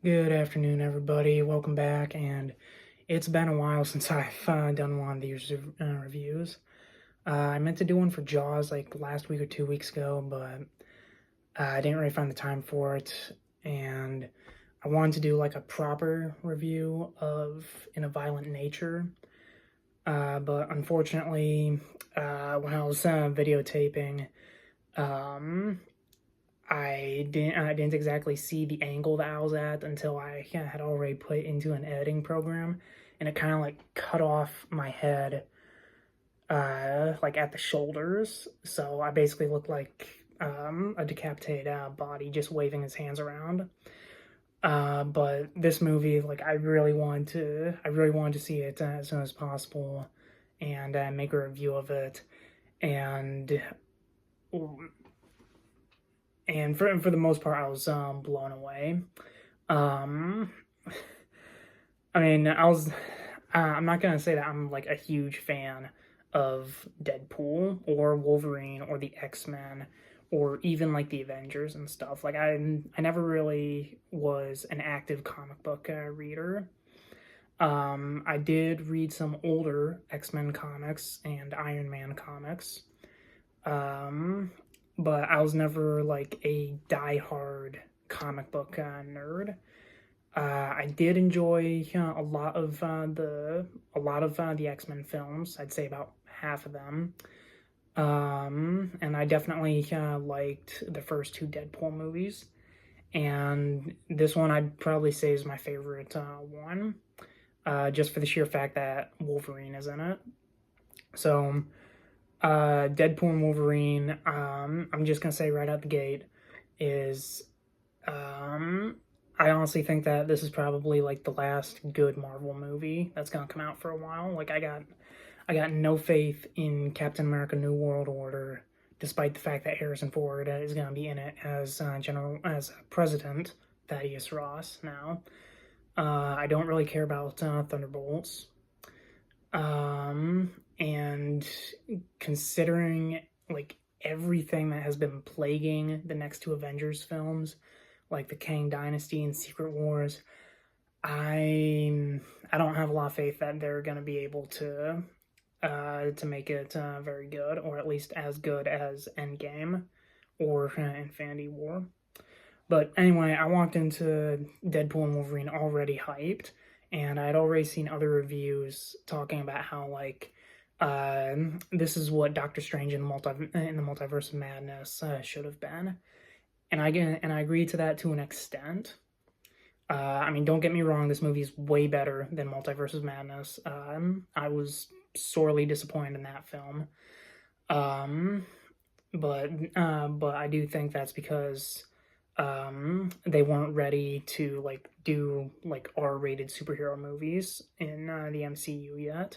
Good afternoon, everybody. Welcome back, and it's been a while since I've done one of these reviews. I meant to do one for Jaws like last week or 2 weeks ago, but I didn't really find the time for it, and I wanted to do like a proper review of In a Violent Nature, but unfortunately, when I was videotaping, um, I didn't exactly see the angle that I was at until I had already put it into an editing program, and it kind of like cut off my head, like at the shoulders. So I basically looked like a decapitated body just waving his hands around. But this movie, like I really wanted to see it as soon as possible, and make a review of it, and for the most part, I was blown away. Um, I mean, I was. I'm not gonna say that I'm like a huge fan of Deadpool or Wolverine or the X-Men or even like the Avengers and stuff. Like I never really was an active comic book reader. I did read some older X-Men comics and Iron Man comics. Um, but I was never like a die-hard comic book nerd. I did enjoy a lot of the X-Men films. I'd say about half of them. And I definitely liked the first two Deadpool movies. And this one I'd probably say is my favorite one, just for the sheer fact that Wolverine is in it. So, Deadpool and Wolverine, I'm just gonna say right out the gate, is um, I honestly think that this is probably like the last good Marvel movie that's gonna come out for a while. Like I got no faith in Captain America: New World Order, despite the fact that Harrison Ford is gonna be in it as President Thaddeus Ross now. I don't really care about Thunderbolts. And considering like everything that has been plaguing the next two Avengers films, like the Kang Dynasty and Secret Wars, I don't have a lot of faith that they're gonna be able to make it very good, or at least as good as Endgame or Infinity War. But anyway, I walked into Deadpool and Wolverine already hyped, and I had already seen other reviews talking about how like this is what Doctor Strange in the Multiverse of Madness should have been, and I agree to that to an extent. I mean, don't get me wrong, this movie is way better than Multiverse of Madness. I was sorely disappointed in that film. Um, but I do think that's because they weren't ready to like do like R-rated superhero movies in the MCU yet.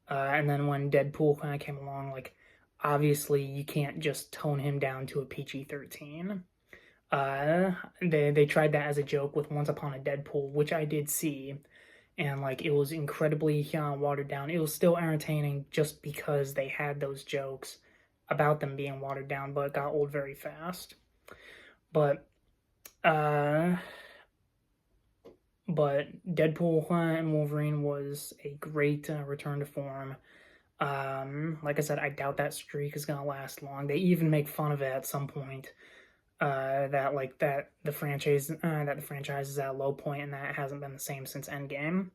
And then when Deadpool kind of came along, like obviously you can't just tone him down to a PG-13. They tried that as a joke with Once Upon a Deadpool, which I did see, and like it was incredibly watered down. It was still entertaining just because they had those jokes about them being watered down, but it got old very fast. But uh, but Deadpool and Wolverine was a great return to form. Like I said, I doubt that streak is gonna last long. They even make fun of it at some point. That the franchise is at a low point and that it hasn't been the same since Endgame.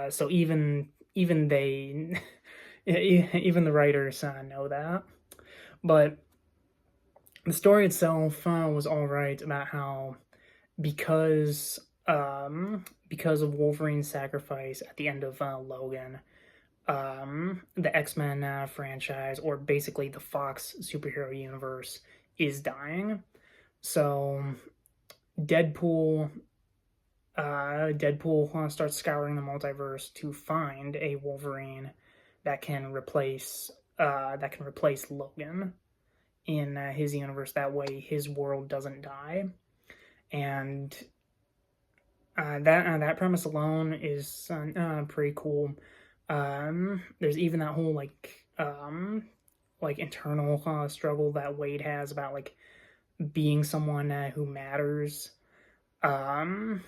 So even they even the writers know that. But the story itself was all right about how because because of Wolverine's sacrifice at the end of Logan, the X-Men franchise, or basically the Fox superhero universe, is dying. So Deadpool Deadpool starts scouring the multiverse to find a Wolverine that can replace Logan in his universe. That way, his world doesn't die. And that premise alone is pretty cool. There's even that whole like internal struggle that Wade has about like being someone who matters. Um,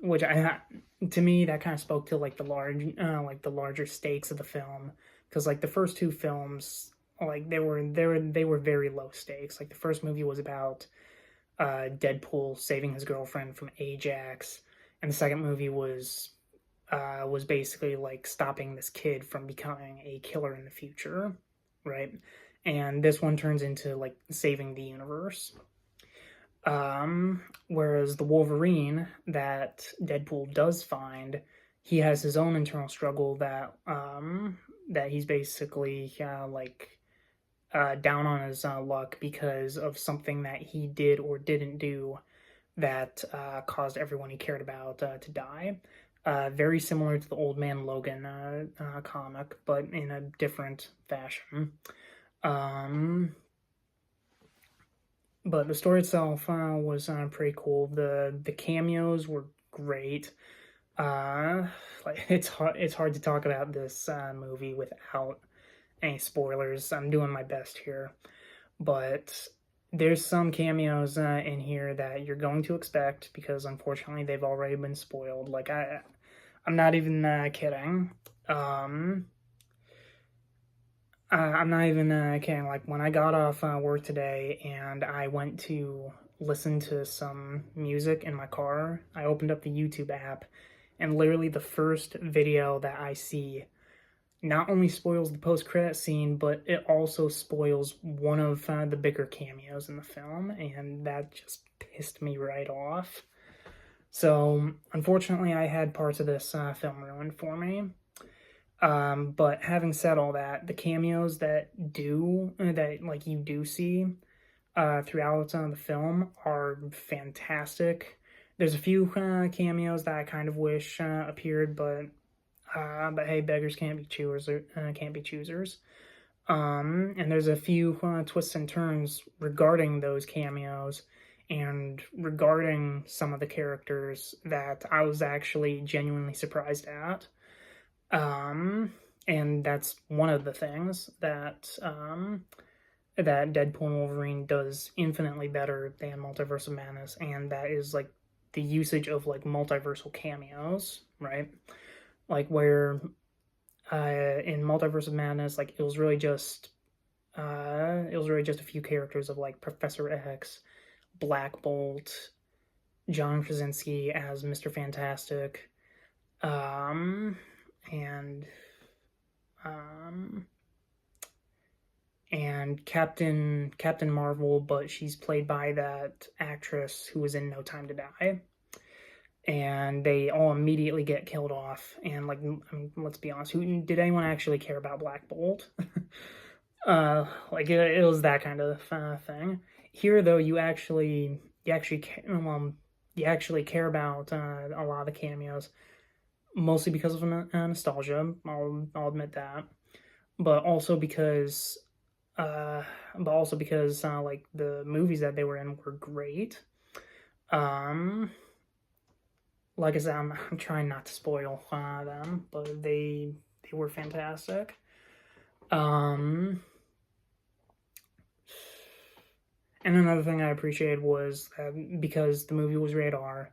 which to me, that kind of spoke to like the larger stakes of the film, because like the first two films, like they were very low stakes. Like the first movie was about Deadpool saving his girlfriend from Ajax, and the second movie was basically like stopping this kid from becoming a killer in the future, right? And this one turns into like saving the universe. Whereas the Wolverine that Deadpool does find, he has his own internal struggle that he's basically down on his luck because of something that he did or didn't do that caused everyone he cared about to die. Very similar to the Old Man Logan comic, but in a different fashion. Um, but the story itself was pretty cool. The cameos were great. Uh, like it's hard to talk about this movie without any spoilers. I'm doing my best here, but there's some cameos in here that you're going to expect because unfortunately they've already been spoiled. Like I'm not even kidding. Um, I'm not even kidding. Like when I got off work today and I went to listen to some music in my car, I opened up the YouTube app, and literally the first video that I see not only spoils the post-credit scene, but it also spoils one of the bigger cameos in the film, and that just pissed me right off. So, unfortunately, I had parts of this film ruined for me. But having said all that, the cameos that like you do see throughout the film are fantastic. There's a few cameos that I kind of wish appeared, but hey, beggars can't be choosers. And there's a few twists and turns regarding those cameos and regarding some of the characters that I was actually genuinely surprised at. And that's one of the things that Deadpool and Wolverine does infinitely better than Multiverse of Madness, and that is like the usage of like multiversal cameos, right? Like where in Multiverse of Madness, like it was really just a few characters of like Professor X, Black Bolt, John Krasinski as Mr. Fantastic, um, and um, and Captain Marvel, but she's played by that actress who was in No Time to Die, and they all immediately get killed off. And like, I mean, let's be honest, who did anyone actually care about Black Bolt? Like it was that kind of thing. Here, though, you actually care about a lot of the cameos, mostly because of nostalgia. I'll admit that, but also because like the movies that they were in were great. Um, like I said, I'm trying not to spoil them, but they were fantastic. Um, and another thing I appreciated was that because the movie was rated R,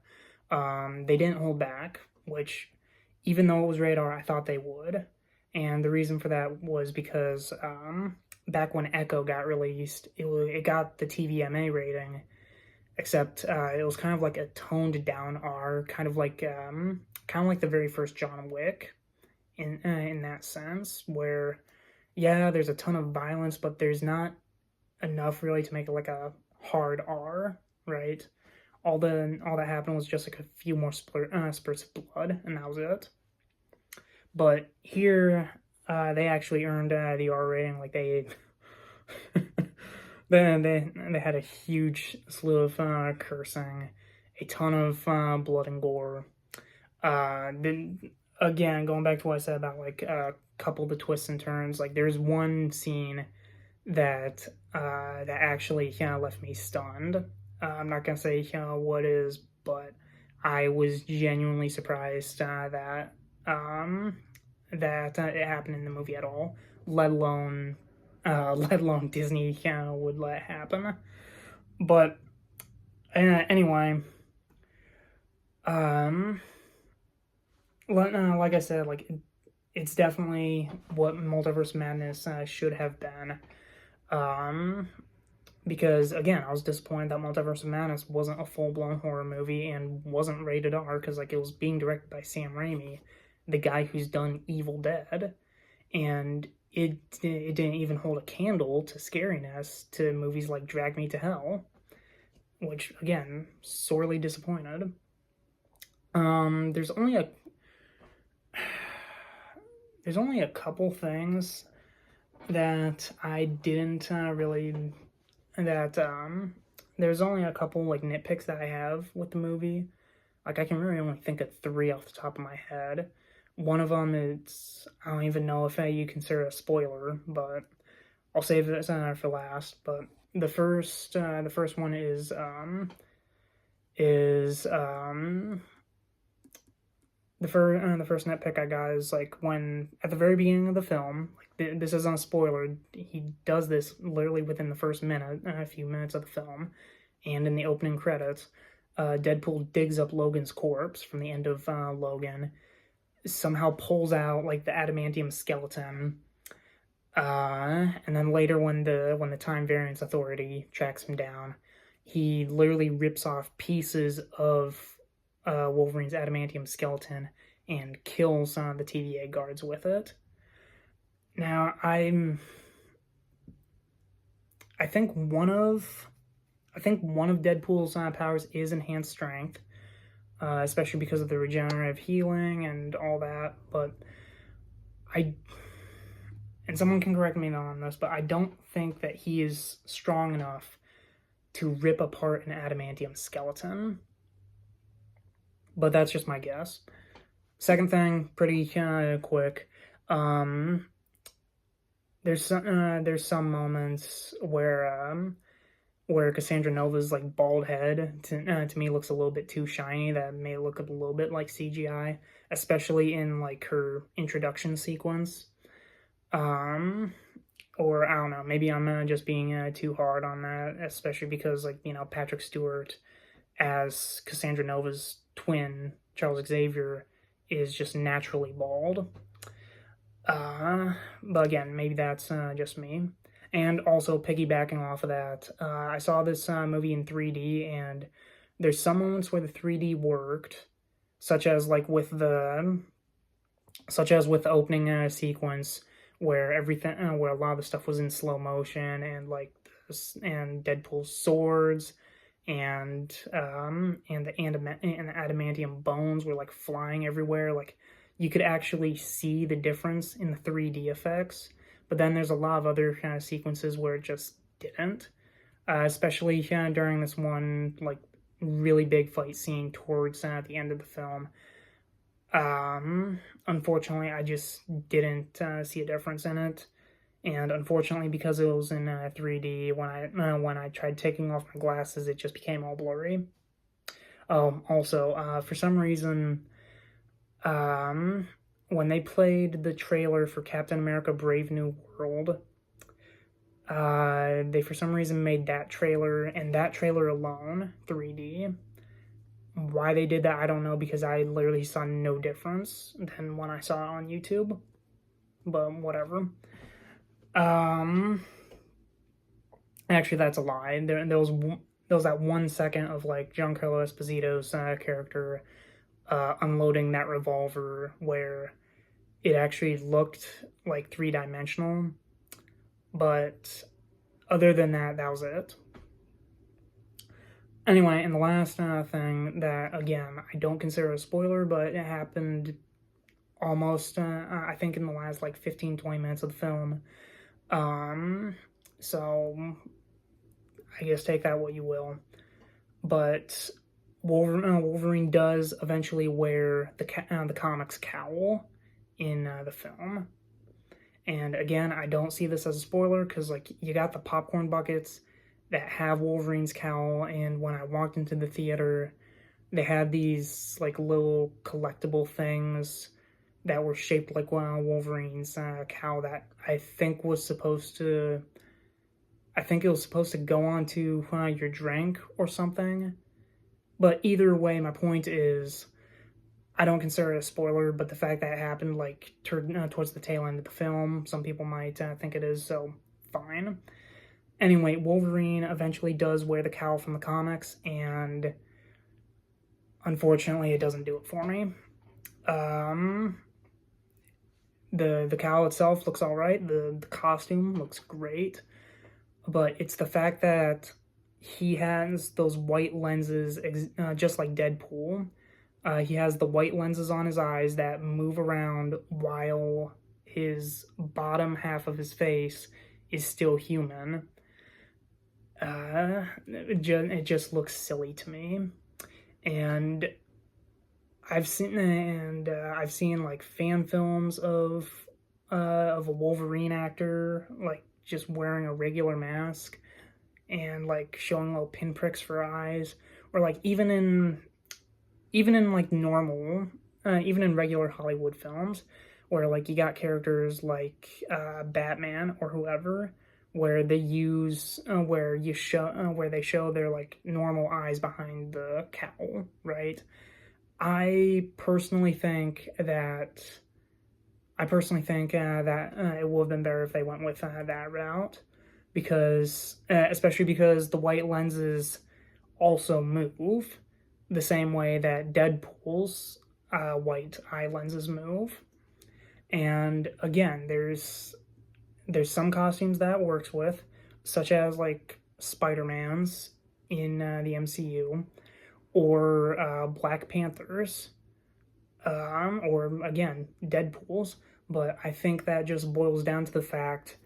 they didn't hold back, which even though it was rated R, I thought they would. And the reason for that was because back when Echo got released, it got the TVMA rating, except it was kind of like a toned down R, kind of like the very first John Wick in that sense, where yeah, there's a ton of violence, but there's not enough really to make it like a hard R, right? All that happened was just like a few more spurts of blood, and that was it. But here, they actually earned the R rating. Like they had a huge slew of cursing, a ton of blood and gore. Then again, going back to what I said about like a couple of the twists and turns, like there's one scene that actually left me stunned. I'm not gonna say what is, but I was genuinely surprised that it happened in the movie at all, let alone Disney would let it happen. But anyway, Um, like I said, like it's definitely what Multiverse Madness should have been. Um, because again, I was disappointed that Multiverse of Madness wasn't a full blown horror movie and wasn't rated R because like it was being directed by Sam Raimi, the guy who's done Evil Dead, and it didn't even hold a candle to scariness to movies like Drag Me to Hell, which again, sorely disappointed. There's only a couple things that I didn't really that there's only a couple like nitpicks that I have with the movie. Like I can really only think of three off the top of my head. One of them is I don't even know if you consider a spoiler, but I'll save this for last. But the first one is the first nitpick I got is like when at the very beginning of the film, like this isn't a spoiler. He does this literally within the first minute, a few minutes of the film, and in the opening credits, Deadpool digs up Logan's corpse from the end of Logan, somehow pulls out like the adamantium skeleton, and then later when the Time Variance Authority tracks him down, he literally rips off pieces of Wolverine's adamantium skeleton and kills the TVA guards with it. Now, I think one of Deadpool's powers is enhanced strength, especially because of the regenerative healing and all that. But and someone can correct me on this, but I don't think that he is strong enough to rip apart an adamantium skeleton. But that's just my guess. Second thing, pretty quick. There's some moments where Cassandra Nova's like bald head to me looks a little bit too shiny. That may look a little bit like CGI, especially in like her introduction sequence. Or I don't know, maybe I'm just being too hard on that, especially because like Patrick Stewart as Cassandra Nova's twin, Charles Xavier, is just naturally bald. But again, maybe that's just me. And also piggybacking off of that, I saw this movie in 3D, and there's some moments where the 3D worked, such as with the opening sequence where where a lot of the stuff was in slow motion, and and Deadpool's swords and the adamantium bones were like flying everywhere. Like you could actually see the difference in the 3D effects. But then there's a lot of other kind of sequences where it just didn't, especially during this one like really big fight scene towards the end of the film. Unfortunately, I just didn't see a difference in it, and unfortunately, because it was in 3D, when I tried taking off my glasses, it just became all blurry. Oh, also, for some reason, when they played the trailer for Captain America: Brave New World, they for some reason made that trailer and that trailer alone 3D. Why they did that, I don't know, because I literally saw no difference than when I saw it on YouTube. But whatever. Actually, that's a lie. There was that 1 second of like Giancarlo Esposito's character unloading that revolver where it actually looked like 3-dimensional. But other than that, that was it. Anyway, and the last thing that, again, I don't consider a spoiler, but it happened almost, I think, in the last, 15-20 minutes of the film. So, I guess take that what you will. But Wolverine does eventually wear the comic's cowl in the film. And again, I don't see this as a spoiler, because, you got the popcorn buckets that have Wolverine's cowl, and when I walked into the theater, they had these little collectible things that were shaped like Wolverine's cowl that I think was supposed to go onto your drink or something. But either way, my point is, I don't consider it a spoiler, but the fact that it happened like towards the tail end of the film, some people might think it is, so fine. Anyway, Wolverine eventually does wear the cowl from the comics, and unfortunately, it doesn't do it for me. The cowl itself looks all right. The costume looks great, but it's the fact that he has those white lenses, just like Deadpool. He has the white lenses on his eyes that move around while his bottom half of his face is still human. It just looks silly to me, and I've seen like fan films of a Wolverine actor like just wearing a regular mask and like showing little pinpricks for eyes, or like even in like normal, even in regular Hollywood films, where like you got characters like Batman or whoever, where they use where they show their like normal eyes behind the cowl, right? I personally think that it would have been better if they went with that route, because especially because the white lenses also move the same way that Deadpool's white eye lenses move. And again, there's some costumes that works with, such as like Spider-Man's in the MCU, or Black Panther's, or again, Deadpool's. But I think that just boils down to the fact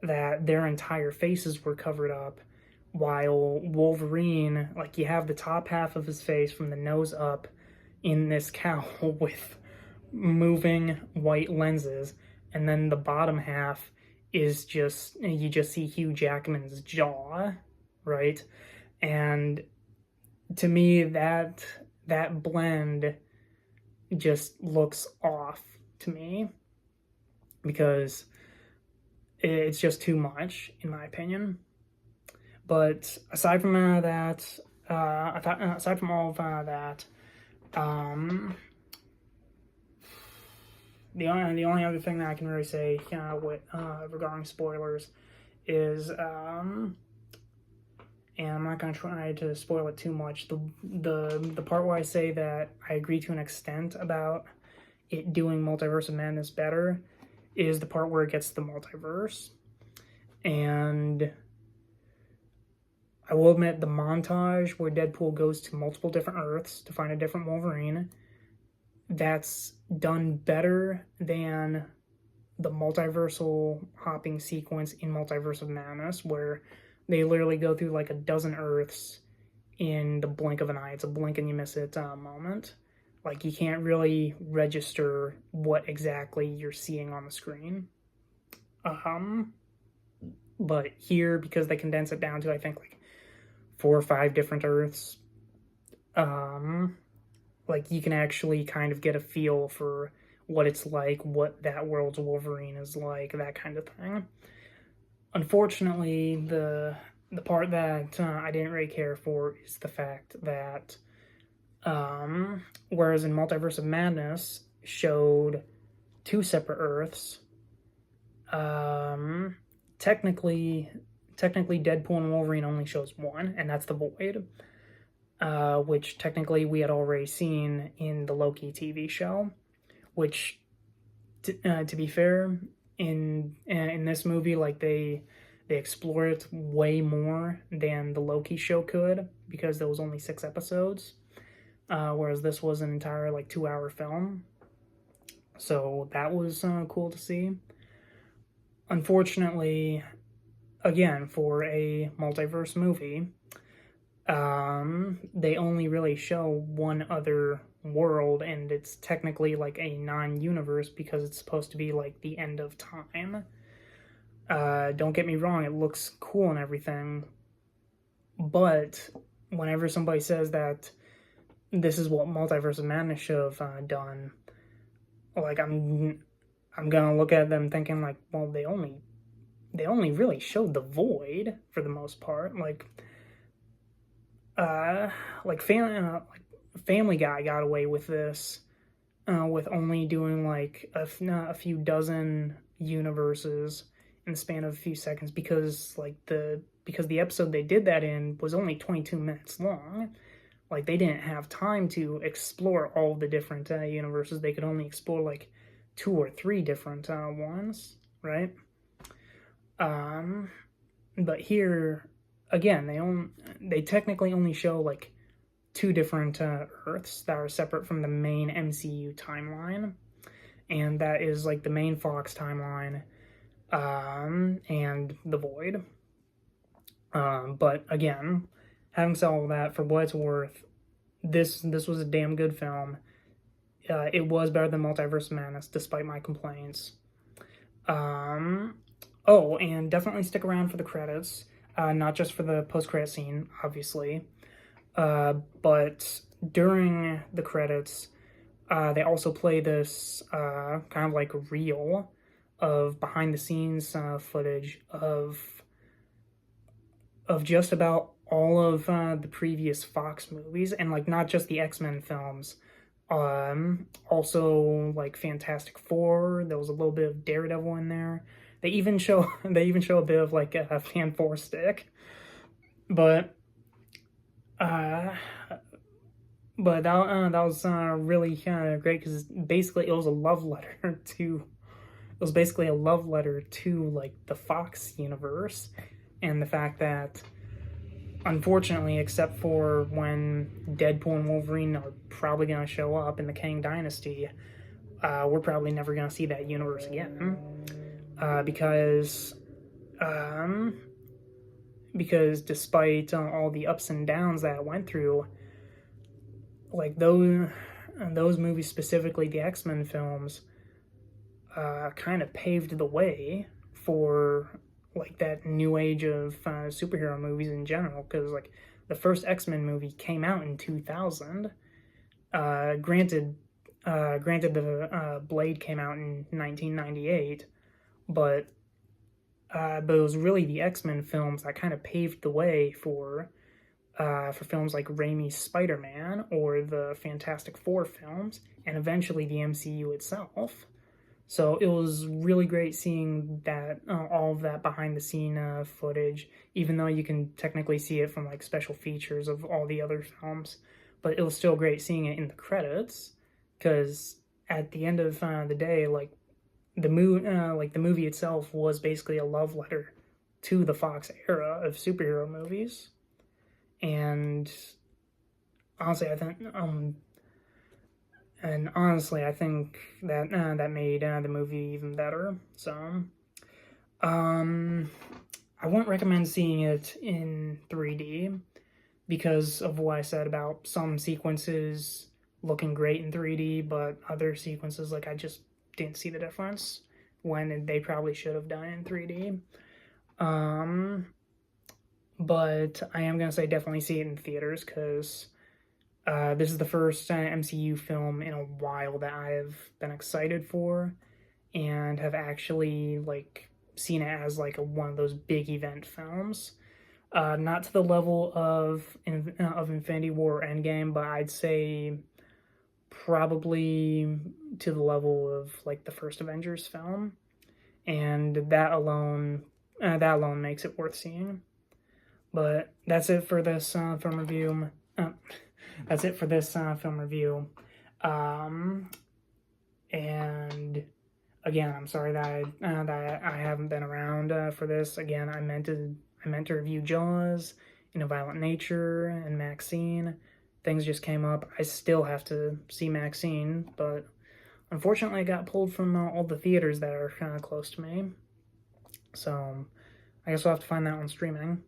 that their entire faces were covered up, while Wolverine, like, you have the top half of his face from the nose up in this cowl with moving white lenses, and then the bottom half is just, you just see Hugh Jackman's jaw, right? And to me, that blend just looks off to me, because it's just too much, in my opinion. But aside from that, aside from all of that, the only other thing that I can really say regarding spoilers is, and I'm not going to try to spoil it too much, the part where I say that I agree to an extent about it doing Multiverse of Madness better is the part where it gets to the multiverse. And I will admit, the montage where Deadpool goes to multiple different Earths to find a different Wolverine, that's done better than the multiversal hopping sequence in Multiverse of Madness, where they literally go through like a dozen Earths in the blink of an eye. It's a blink and you miss it moment. Like, you can't really register what exactly you're seeing on the screen. But here, because they condense it down to, I think, like 4 or 5 different Earths, like, you can actually kind of get a feel for what it's like, what that world's Wolverine is like, that kind of thing. Unfortunately, the part that I didn't really care for is the fact that, whereas in Multiverse of Madness showed 2 separate Earths, technically Deadpool and Wolverine only shows one, and that's the Void, which technically we had already seen in the Loki TV show, which, to be fair, in this movie, like, they explore it way more than the Loki show could, because there was only 6 episodes, whereas this was an entire like 2-hour film. So that was cool to see. Unfortunately, again, for a multiverse movie, they only really show one other world, and it's technically like a non-universe because it's supposed to be like the end of time. Don't get me wrong, it looks cool and everything, but whenever somebody says that this is what Multiverse of Madness should have done, like, I'm gonna look at them thinking like, well, they only really showed the Void for the most part. Like, like Family Guy got away with this, with only doing like a few dozen universes in the span of a few seconds, because the episode they did that in was only 22 minutes long. Like, they didn't have time to explore all the different universes. They could only explore like 2 or 3 different ones, right? But here again, they technically only show like 2 different Earths that are separate from the main MCU timeline, and that is like the main Fox timeline, and the Void. But again, having said all that, for what it's worth, this was a damn good film. It was better than Multiverse of Madness, despite my complaints. Oh, and definitely stick around for the credits, not just for the post-credit scene, obviously, but during the credits, they also play this kind of like reel of behind-the-scenes footage of just about all of the previous Fox movies, and like not just the X-Men films. Also like Fantastic Four. There was a little bit of Daredevil in there. They even show a bit of like a Fan 4 stick, but that was really great, because basically it was a love letter to like the Fox universe, and the fact that, unfortunately, except for when Deadpool and Wolverine are probably going to show up in the Kang Dynasty, we're probably never going to see that universe again. Because despite all the ups and downs that it went through, like those movies, specifically the X-Men films, kind of paved the way for like that new age of superhero movies in general, because like the first X-Men movie came out in 2000. Granted the Blade came out in 1998, but it was really the X-Men films that kind of paved the way for films like Raimi's Spider-Man or the Fantastic Four films, and eventually the MCU itself. So it was really great seeing that all of that behind the scene footage, even though you can technically see it from like special features of all the other films. But it was still great seeing it in the credits, because at the end of the day, like the movie itself was basically a love letter to the Fox era of superhero movies. And honestly, I think that that made the movie even better. So, I won't recommend seeing it in 3D, because of what I said about some sequences looking great in 3D, but other sequences, like, I just didn't see the difference when they probably should have done it in 3D. But I am gonna say definitely see it in theaters, because this is the first MCU film in a while that I've been excited for, and have actually like seen it as like one of those big event films. Not to the level of Infinity War or Endgame, but I'd say probably to the level of like the first Avengers film, and that alone makes it worth seeing. But that's it for this film review. That's it for this film review. And again, I'm sorry that I haven't been around for this. Again, I meant to review Jaws, In a Violent Nature, and Maxine. Things just came up. I still have to see Maxine, but unfortunately, I got pulled from all the theaters that are kind of close to me. So I guess we'll have to find that one streaming.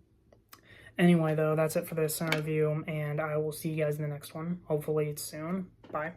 Anyway, though, that's it for this review, and I will see you guys in the next one. Hopefully it's soon. Bye.